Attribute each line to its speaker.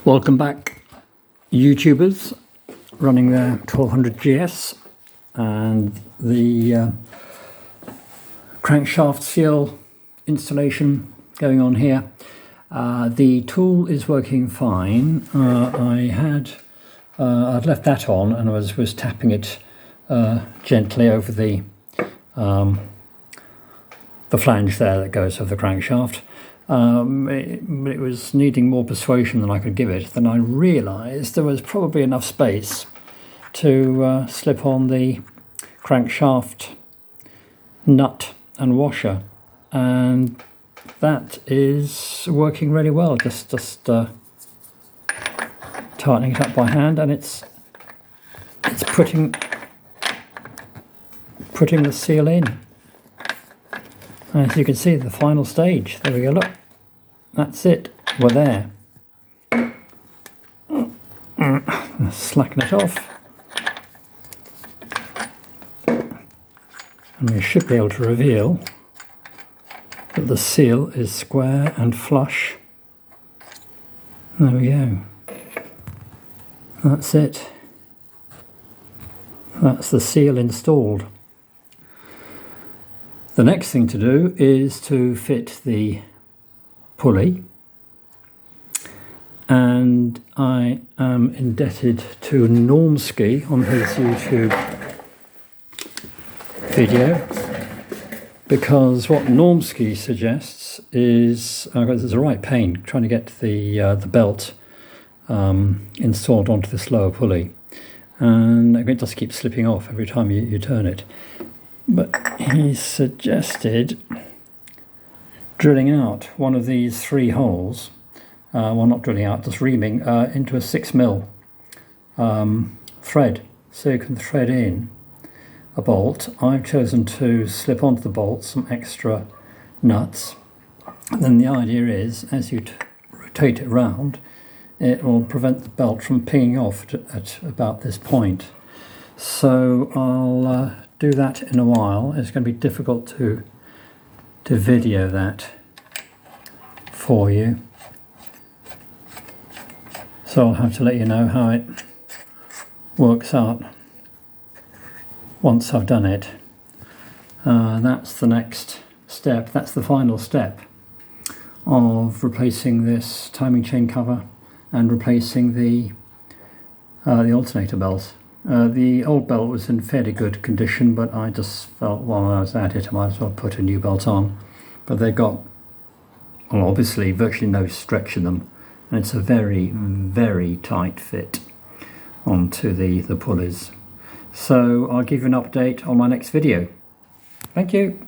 Speaker 1: Welcome back, YouTubers running their 1200 GS and the crankshaft seal installation going on here. The tool is working fine. I'd left that on and was tapping it gently over the flange there that goes over the crankshaft. It was needing more persuasion than I could give it. Then I realised there was probably enough space to slip on the crankshaft nut and washer, and that is working really well. Just tightening it up by hand, and it's putting the seal in. As you can see, the final stage. There we go, look. That's it. We're there. Slacken it off. And we should be able to reveal that the seal is square and flush. There we go. That's it. That's the seal installed. The next thing to do is to fit the pulley, and I am indebted to Normski on his YouTube video, because what Normski suggests is there's a right pain trying to get the belt installed onto this lower pulley, and it just keeps slipping off every time you turn it. But he suggested drilling out one of these 3 holes, well, not drilling out, just reaming into a 6mm thread, so you can thread in a bolt. I've chosen to slip onto the bolt some extra nuts, and then the idea is, as you rotate it round, it will prevent the belt from pinging off at about this point. So I'll do that in a while. It's going to be difficult to video that for you, so I'll have to let you know how it works out once I've done it. That's the next step. That's the final step of replacing this timing chain cover and replacing the alternator belt. The old belt was in fairly good condition, but I just felt while I was at it I might as well put a new belt on. But they've got, well, obviously virtually no stretch in them, and it's a very, very tight fit onto the pulleys. So I'll give you an update on my next video. Thank you.